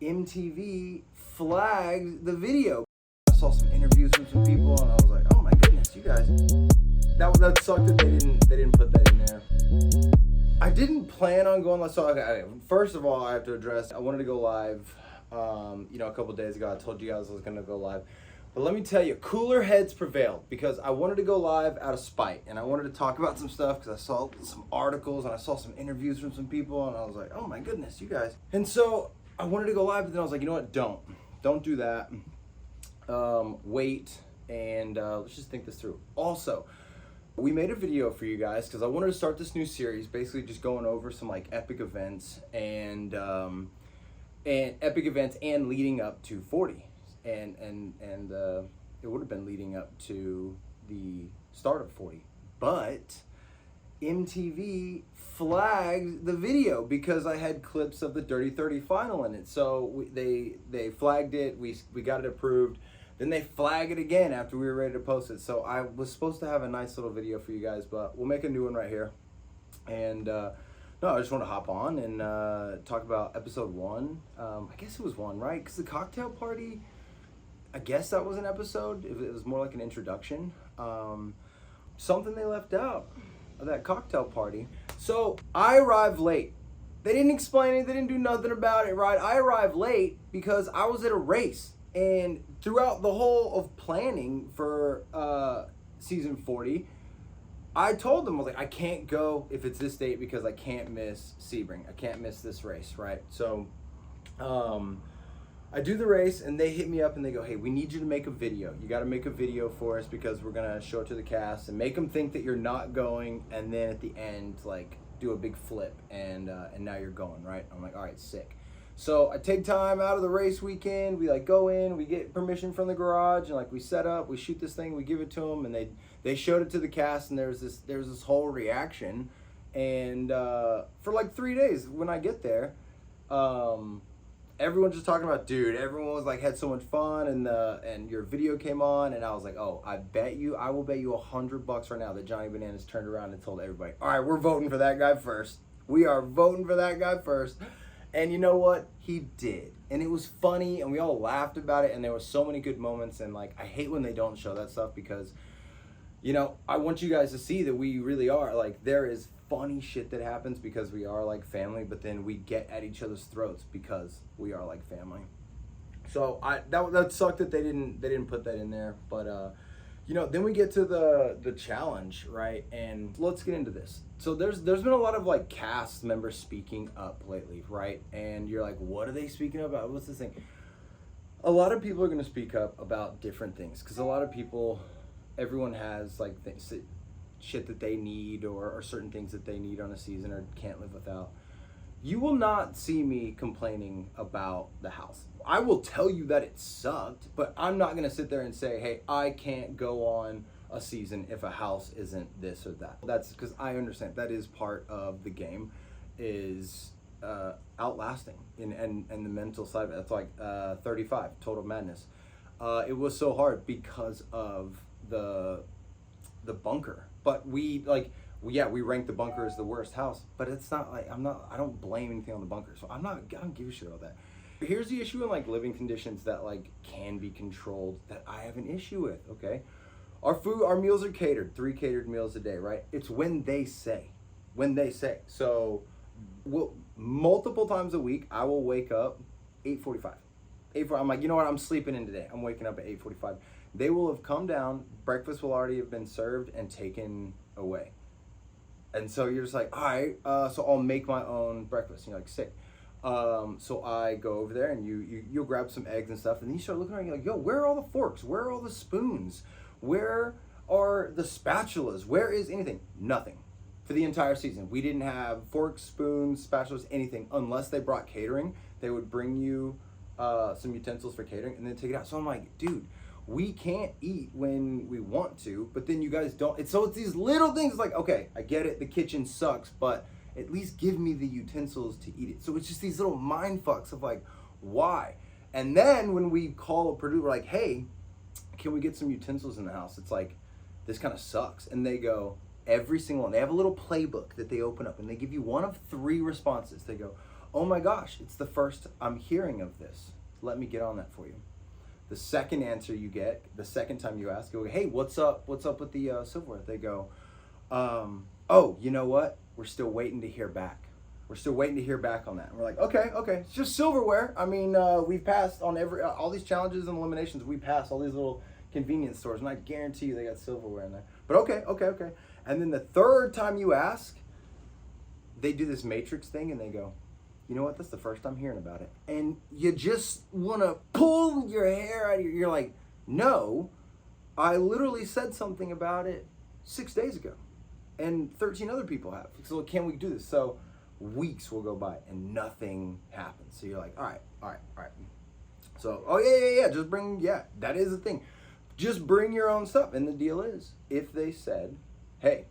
MTV flagged the video. I saw some interviews from some people and I was like, oh my goodness, you guys. That sucked that they didn't put that in there. I didn't plan on going live. So okay, first of all, I have to address, I wanted to go live a couple days ago. I told you guys I was going to go live. But let me tell you, cooler heads prevailed because I wanted to go live out of spite and I wanted to talk about some stuff because I saw some articles and I saw some interviews from some people and I was like, oh my goodness, you guys. And so I wanted to go live, but then I was like, you know what, don't do that. Wait and let's just think this through. Also, we made a video for you guys because I wanted to start this new series, basically just going over some like epic events and leading up to 40. And it would have been leading up to the start of 40, but MTV flagged the video because I had clips of the Dirty 30 final in it. So they flagged it. We got it approved. Then they flag it again after we were ready to post it. So I was supposed to have a nice little video for you guys, but we'll make a new one right here. And no, I just want to hop on and talk about episode 1. I guess it was 1, right? Because the cocktail party, I guess that was an episode. It was more like an introduction. Something they left out of that cocktail party. So I arrived late. They didn't explain it. They didn't do nothing about it, right? I arrived late because I was at a race. And throughout the whole of planning for season 40, I told them, I was like, I can't go if it's this date because I can't miss Sebring. I can't miss this race, right? So I do the race and they hit me up and they go, hey, we need you to make a video. You got to make a video for us because we're going to show it to the cast and make them think that you're not going. And then at the end, like do a big flip and now you're going, right? I'm like, all right, sick. So I take time out of the race weekend. We like go in, we get permission from the garage and like we set up, we shoot this thing, we give it to them and they showed it to the cast and there's this whole reaction. And for like 3 days when I get there, everyone's just talking about, dude, everyone was like, had so much fun and your video came on and I was like, oh, I will bet you $100 right now that Johnny Bananas turned around and told everybody, all right, we're voting for that guy first. We are voting for that guy first. And you know what? He did. And it was funny and we all laughed about it and there were so many good moments and like I hate when they don't show that stuff because, you know, I want you guys to see that we really are like there is funny shit that happens because we are like family, but then we get at each other's throats because we are like family. So that sucked that they didn't put that in there, but you know, then we get to the challenge, right? And let's get into this. So there's been a lot of like cast members speaking up lately, right? And you're like, what are they speaking about? What's this thing? A lot of people are going to speak up about different things because a lot of people, everyone has like things, shit that they need or certain things that they need on a season or can't live without. You will not see me complaining about the house. I will tell you that it sucked, but I'm not going to sit there and say, hey, I can't go on a season if a house isn't this or that. That's because I understand that is part of the game is outlasting and the mental side of it. That's like 35, Total Madness. It was so hard because of the bunker. But we ranked the bunker as the worst house, but it's not like I don't blame anything on the bunker. So I don't give a shit about that. Here's the issue in like living conditions that like can be controlled that I have an issue with, okay? Our meals are catered, 3 catered meals a day, right? It's when they say. So multiple times a week, I will wake up 8:45. I'm like, you know what? I'm sleeping in today. I'm waking up at 8:45. They will have come down. Breakfast will already have been served and taken away. And so you're just like, all right, so I'll make my own breakfast. And you're like, sick. So I go over there and you'll grab some eggs and stuff. And then you start looking around. You're like, yo, where are all the forks? Where are all the spoons? Where are the spatulas? Where is anything? Nothing. For the entire season. We didn't have forks, spoons, spatulas, anything. Unless they brought catering. They would bring you some utensils for catering and then take it out. So I'm like, dude, we can't eat when we want to, but then you guys don't. It's these little things. It's like, okay, I get it. The kitchen sucks, but at least give me the utensils to eat it. So it's just these little mind fucks of like, why? And then when we call a producer, we're like, hey, can we get some utensils in the house? It's like, this kind of sucks. And they go, every single one. They have a little playbook that they open up and they give you one of 3 responses. They go, oh my gosh, it's the first I'm hearing of this. Let me get on that for you. The second answer you get, the second time you ask, you go, hey, what's up with the silverware? They go, oh, you know what? We're still waiting to hear back. We're still waiting to hear back on that. And we're like, okay, it's just silverware. I mean, we've passed on all these challenges and eliminations. We passed all these little convenience stores, and I guarantee you they got silverware in there. But okay. And then the third time you ask, they do this matrix thing, and they go, you know what? That's the first I'm hearing about it. And you just want to pull your hair out of you're like, no, I literally said something about it 6 days ago, and 13 other people have. So can we do this? So weeks will go by and nothing happens. So you're like, all right. So, oh yeah, just bring, that is the thing. Just bring your own stuff. And the deal is, if they said, hey,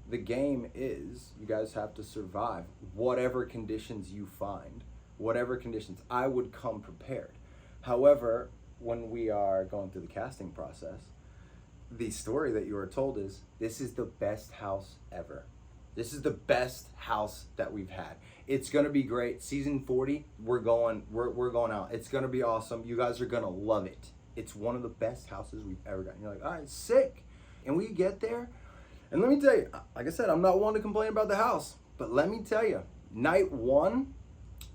the game is, you guys have to survive whatever conditions you find, whatever conditions, I would come prepared. However, when we are going through the casting process, the story that you are told is, this is the best house ever. This is the best house that we've had. It's gonna be great. Season 40, we're going out. It's gonna be awesome. You guys are gonna love it. It's one of the best houses we've ever gotten. You're like, all right, sick. And we get there, and let me tell you, like I said, I'm not one to complain about the house, but let me tell you, night one,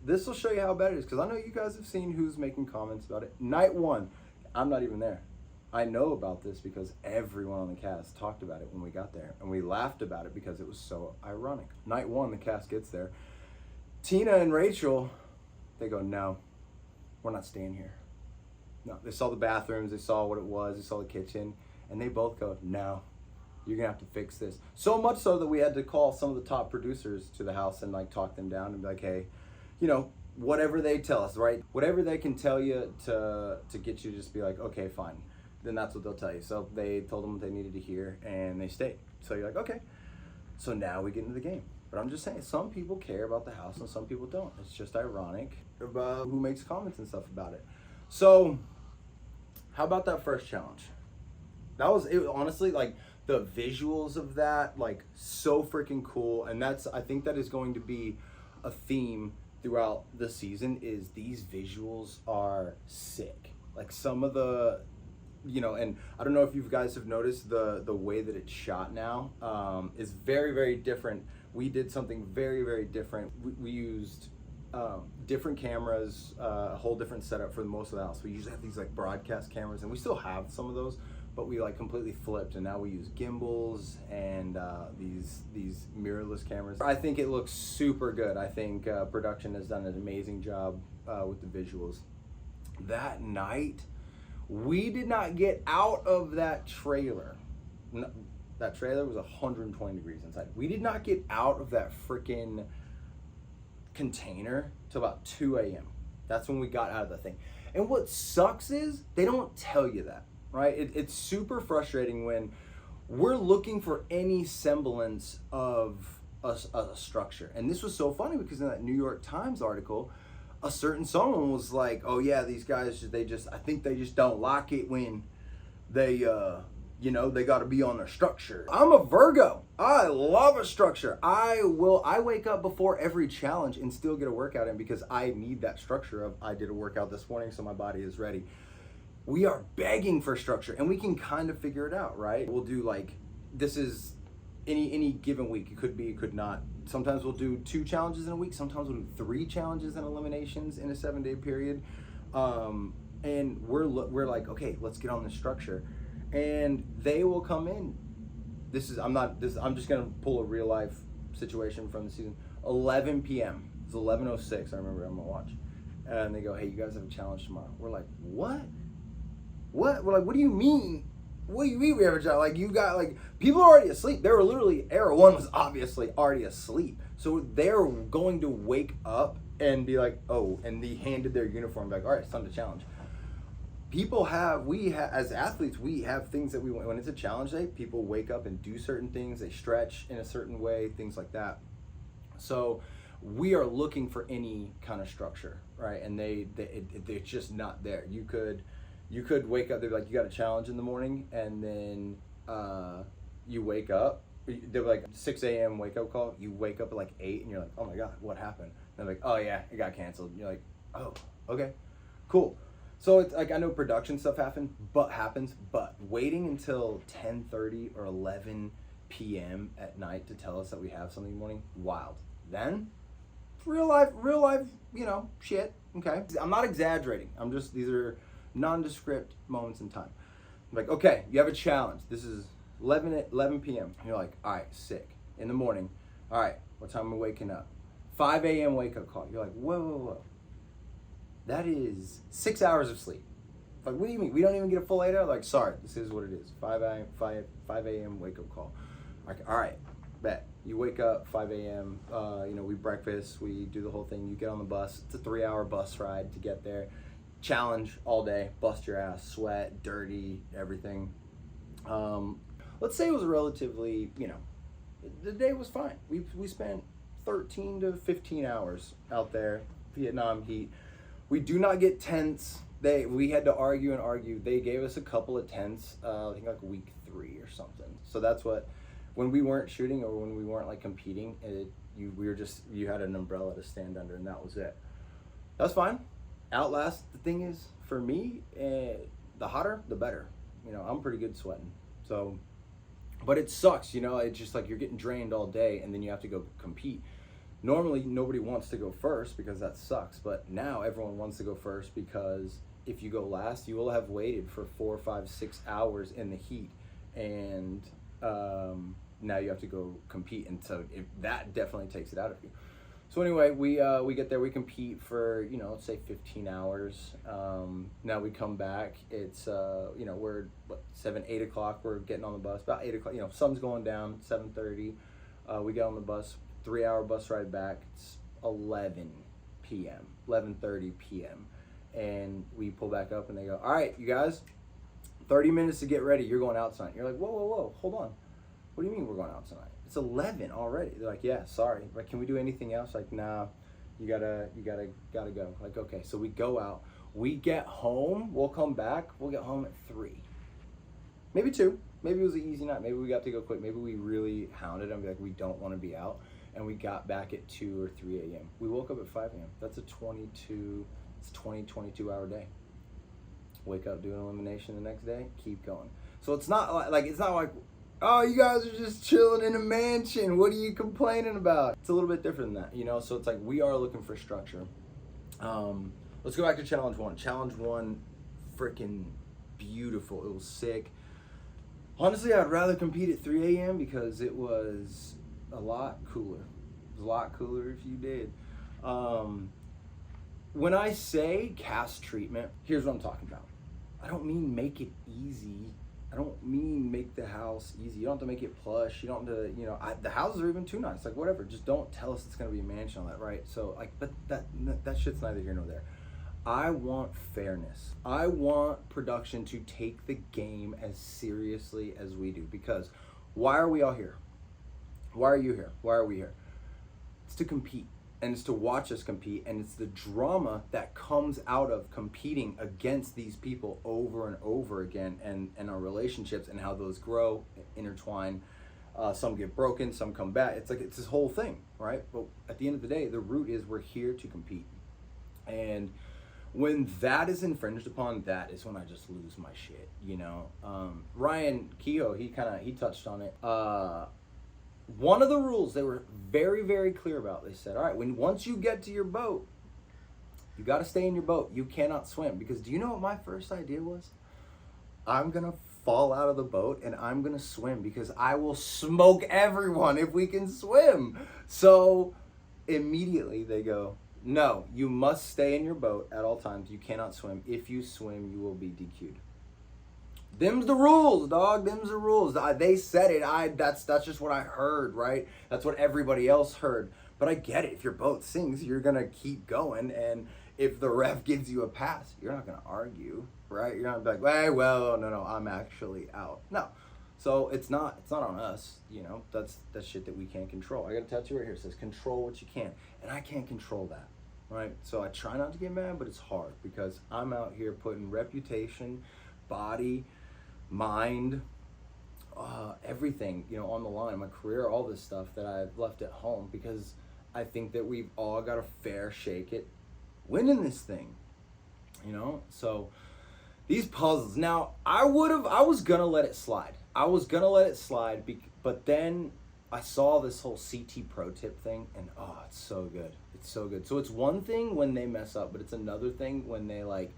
this will show you how bad it is, because I know you guys have seen who's making comments about it. Night one, I'm not even there. I know about this because everyone on the cast talked about it when we got there, and we laughed about it because it was so ironic. Night one, the cast gets there. Tina and Rachel, they go, no, we're not staying here. No, they saw the bathrooms, they saw what it was, they saw the kitchen, and they both go, no, you're gonna have to fix this. So much so that we had to call some of the top producers to the house and like talk them down and be like, hey, you know, whatever they tell us, right? Whatever they can tell you to get you to just be like, okay, fine. Then that's what they'll tell you. So they told them what they needed to hear, and they stayed. So you're like, okay. So now we get into the game. But I'm just saying, some people care about the house and some people don't. It's just ironic about who makes comments and stuff about it. So how about that first challenge? That was it. Honestly, like the visuals of that, like so freaking cool. And I think that is going to be a theme throughout the season, is these visuals are sick. Like some of the, you know, and I don't know if you guys have noticed the way that it's shot now is very, very different. We did something very, very different. We used different cameras, a whole different setup for most of the house. We usually have these like broadcast cameras, and we still have some of those, but we like completely flipped, and now we use gimbals and these mirrorless cameras. I think it looks super good. I think production has done an amazing job with the visuals. That night, we did not get out of that trailer. No, that trailer was 120 degrees inside. We did not get out of that freaking container till about 2 a.m. That's when we got out of the thing. And what sucks is they don't tell you that, right? It's super frustrating when we're looking for any semblance of a structure. And this was so funny because in that New York Times article, a certain someone was like, oh yeah, these guys, I think they just don't like it when they, you know, they got to be on their structure. I'm a Virgo. I love a structure. I wake up before every challenge and still get a workout in because I need that structure of, I did a workout this morning, so my body is ready. We are begging for structure, and we can kind of figure it out, right? We'll do like, this is any given week. It could be, it could not. Sometimes we'll do 2 challenges in a week. Sometimes we'll do 3 challenges and eliminations in a 7-day period. And we're like, okay, let's get on this structure. And they will come in. I'm just gonna pull a real life situation from the season. 11 p.m. It's 11:06. I remember on my watch. And they go, hey, you guys have a challenge tomorrow. We're like, what? What? We're like, what do you mean? What do you mean we have a challenge? Like, you got, like, people are already asleep. They were literally, Era 1 was obviously already asleep. So they're going to wake up and be like, oh, and they handed their uniform, like, all right, it's time to challenge. As athletes, we have things that when it's a challenge day, people wake up and do certain things. They stretch in a certain way, things like that. So we are looking for any kind of structure, right? And it's just not there. You could wake up, they're like, you got a challenge in the morning, and then you wake up, they're like 6 a.m. wake up call. You wake up at like 8 and you're like, oh my God, what happened? And And like, oh yeah, it got canceled. And you're like, oh, okay, cool. So it's like, I know production stuff happens, but waiting until 10:30 or 11 p.m. at night to tell us that we have something in the morning, wild. Then, real life, shit, okay? I'm not exaggerating. These are nondescript moments in time. I'm like, okay, you have a challenge. This is 11 p.m. And you're like, all right, sick. In the morning, all right, what time am I waking up? 5 a.m. wake up call. You're like, whoa. That is 6 hours of sleep. Like, what do you mean? We don't even get a full 8 hours? Like, sorry, this is what it is. 5 a.m. wake up call. Like, all right, bet. You wake up 5 a.m., we breakfast, we do the whole thing. You get on the bus. It's a 3-hour bus ride to get there. Challenge all day, bust your ass, sweat, dirty, everything. Let's say it was relatively, the day was fine. We spent 13 to 15 hours out there, Vietnam heat. We do not get tents. We had to argue and argue. They gave us a couple of tents, I think like week 3 or something. So that's what, when we weren't shooting or when we weren't like competing, you had an umbrella to stand under, and that was it. That's fine. Outlast. The thing is, for me, the hotter, the better. I'm pretty good sweating. So, but it sucks. It's just like you're getting drained all day, and then you have to go compete. Normally, nobody wants to go first because that sucks. But now everyone wants to go first because if you go last, you will have waited for 4, 5, 6 hours in the heat, and now you have to go compete. And so that definitely takes it out of you. So anyway, we get there, we compete for, let's say 15 hours. Now we come back, it's, we're 7, 8 o'clock, we're getting on the bus, about 8 o'clock, sun's going down, 7:30. We get on the bus, 3-hour bus ride back, it's 11 p.m., 11:30 p.m. And we pull back up and they go, all right, you guys, 30 minutes to get ready, you're going out tonight. You're like, whoa, hold on. What do you mean we're going out tonight? It's 11 already. They're like, yeah, sorry. Like, can we do anything else? Like, nah, you gotta go. Like, okay, so we go out. We get home. We'll come back. We'll get home at 3, maybe 2. Maybe it was an easy night. Maybe we got to go quick. Maybe we really hounded them. Like, we don't want to be out, and we got back at 2 or 3 a.m. We woke up at 5 a.m. That's a 22 hour day. Wake up, do an elimination the next day, keep going. So it's not like, oh, you guys are just chilling in a mansion. What are you complaining about? It's a little bit different than that, So it's like we are looking for structure. Let's go back to challenge 1. Challenge 1, freaking beautiful. It was sick. Honestly, I'd rather compete at 3 a.m. because it was a lot cooler. It was a lot cooler if you did. When I say cast treatment, here's what I'm talking about. I don't mean make it easy. I don't mean make the house easy. You don't have to make it plush. You don't have to, the houses are even too nice. Like, whatever. Just don't tell us it's going to be a mansion on that, right? So, like, but that shit's neither here nor there. I want fairness. I want production to take the game as seriously as we do. Because why are we all here? Why are you here? Why are we here? It's to compete. And it's to watch us compete, and it's the drama that comes out of competing against these people over and over again, and our relationships and how those grow, intertwine. Some get broken, some come back. It's this whole thing, right? But at the end of the day, the root is we're here to compete. And when that is infringed upon, that is when I just lose my shit, Ryan Kehoe, he touched on it. One of the rules they were very, very clear about, they said, all right, once you get to your boat, you got to stay in your boat. You cannot swim. Because do you know what my first idea was? I'm going to fall out of the boat and I'm going to swim because I will smoke everyone if we can swim. So immediately they go, no, you must stay in your boat at all times. You cannot swim. If you swim, you will be DQ'd. Them's the rules, dog. Them's the rules. They said it. That's just what I heard, right? That's what everybody else heard. But I get it. If your boat sinks, you're gonna keep going. And if the ref gives you a pass, you're not gonna argue, right? You're not gonna be like, hey, well, no, I'm actually out. No. So it's not on us. That's shit that we can't control. I got a tattoo right here. It says control what you can, and I can't control that, right? So I try not to get mad, but it's hard because I'm out here putting reputation, body, mind, everything, on the line, my career, all this stuff that I've left at home because I think that we've all got a fair shake at winning this thing, you know? So these puzzles, now I was gonna let it slide. But then I saw this whole CT pro tip thing, and oh, it's so good. It's so good. So it's one thing when they mess up, but it's another thing when they like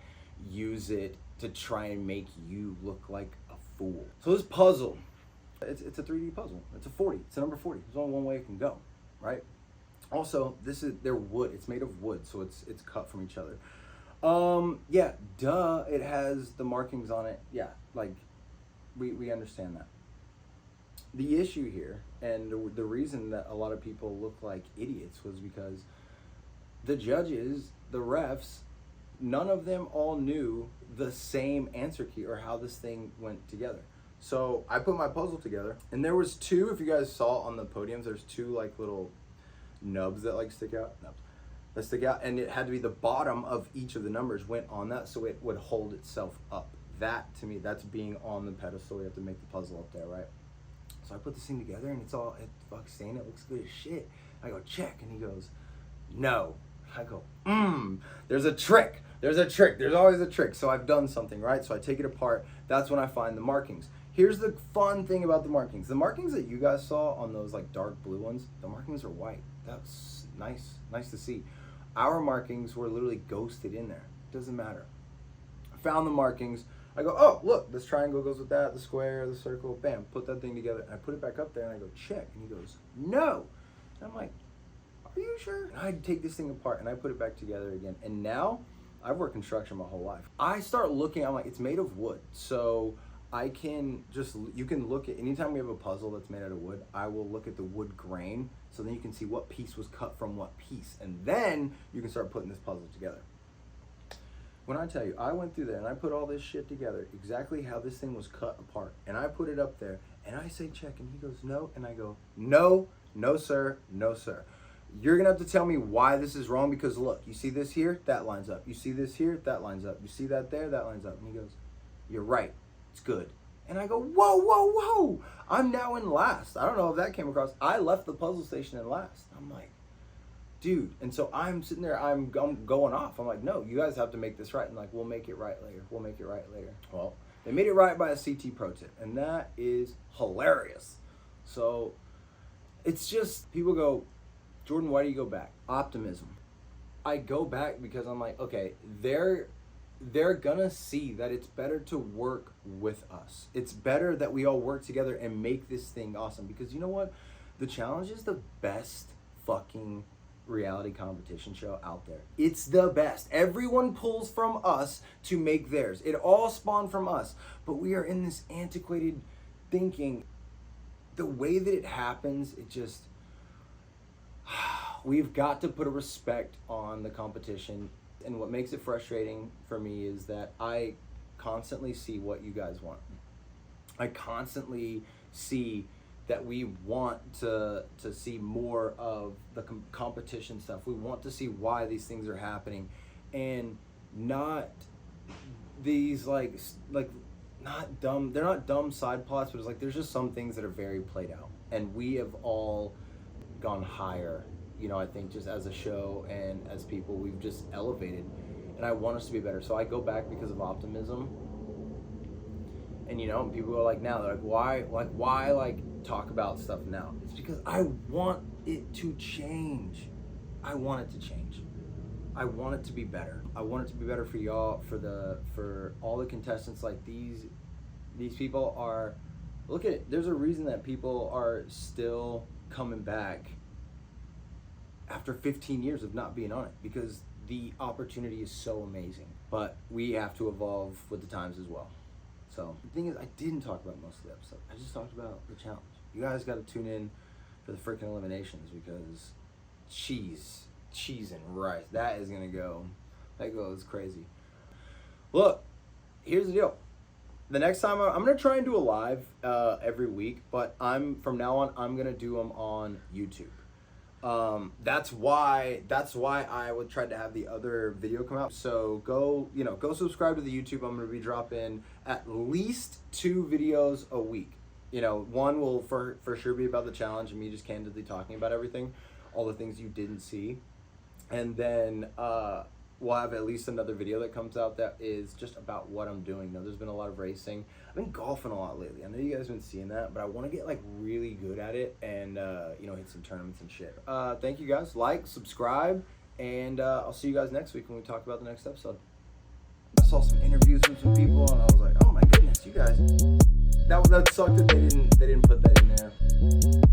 use it to try and make you look like a fool. So this puzzle, it's a 3D puzzle. It's a 40. It's a number 40. There's only one way it can go, right? Also, they're wood. It's made of wood, so it's cut from each other. Yeah, duh. It has the markings on it. Yeah, like we understand that. The issue here, and the reason that a lot of people look like idiots, was because the judges, the refs, none of them all knew the same answer key or how this thing went together. So I put my puzzle together, and there was two, if you guys saw on the podiums, there's two like little nubs that like stick out. And it had to be the bottom of each of the numbers went on that, so it would hold itself up. That, to me, that's being on the pedestal. You have to make the puzzle up there, right? So I put this thing together, and it's fuck saying it looks good as shit. I go, check, and he goes, no. I go, there's a trick. There's always a trick. So I've done something, right? So I take it apart. That's when I find the markings. Here's the fun thing about the markings. The markings that you guys saw on those like dark blue ones, the markings are white. That's nice to see. Our markings were literally ghosted in there. Doesn't matter. I found the markings. I go, oh, look, this triangle goes with that, the square, the circle, bam, put that thing together. And I put it back up there, and I go, check. And he goes, no. And I'm like, are you sure? And I take this thing apart, and I put it back together again. And now, I've worked construction my whole life. I start looking, I'm like, it's made of wood. So I can you can look at, anytime we have a puzzle that's made out of wood, I will look at the wood grain, so then you can see what piece was cut from what piece. And then you can start putting this puzzle together. When I tell you, I went through there and I put all this shit together, exactly how this thing was cut apart. And I put it up there, and I say check, and he goes, no. And I go, no, sir, no, sir. You're gonna have to tell me why this is wrong, because look, you see this here? That lines up. You see this here? That lines up. You see that there? That lines up. And he goes, you're right. It's good. And I go, whoa. I'm now in last. I don't know if that came across. I left the puzzle station in last. I'm like, dude. And so I'm sitting there, I'm going off. I'm like, no, you guys have to make this right. And like, we'll make it right later. Well, they made it right by a CT pro tip, and that is hilarious. So it's just, people go, Jordan, why do you go back? Optimism. I go back because I'm like, okay, they're gonna see that it's better to work with us. It's better that we all work together and make this thing awesome. Because you know what? The Challenge is the best fucking reality competition show out there. It's the best. Everyone pulls from us to make theirs. It all spawned from us. But we are in this antiquated thinking. The way that it happens, it just... We've got to put a respect on the competition. And what makes it frustrating for me is that I constantly see what you guys want. I constantly see that we want to see more of the competition stuff. We want to see why these things are happening, and not these like not dumb. They're not dumb side plots, but it's like there's just some things that are very played out, and we have all gone higher. You know, I think just as a show and as people, we've just elevated, and I want us to be better. So I go back because of optimism. And you know, people are like, now they're like, why talk about stuff now? It's because I want it to change. I want it to change. I want it to be better. I want it to be better for y'all, for all the contestants. Like these people are, look at it. There's a reason that people are still coming back after 15 years of not being on it, because the opportunity is so amazing. But we have to evolve with the times as well. So the thing is, I didn't talk about most of the episode. I just talked about the challenge. You guys got to tune in for the freaking eliminations, because cheese and rice, that goes crazy. Look, here's the deal. The next time I'm gonna try and do a live every week, but from now on I'm gonna do them on YouTube. That's why I would try to have the other video come out. So go subscribe to the YouTube. I'm going to be dropping at least 2 videos a week. You know, one will for sure be about the challenge and me just candidly talking about everything. all the things you didn't see. And then we'll have at least another video that comes out that is just about what I'm doing. Now, there's been a lot of racing. I've been golfing a lot lately. I know you guys have been seeing that, but I want to get like really good at it and hit some tournaments and shit. Thank you guys. Like, subscribe, and I'll see you guys next week when we talk about the next episode. I saw some interviews with some people, and I was like, oh my goodness, you guys. That sucked that they didn't put that in there.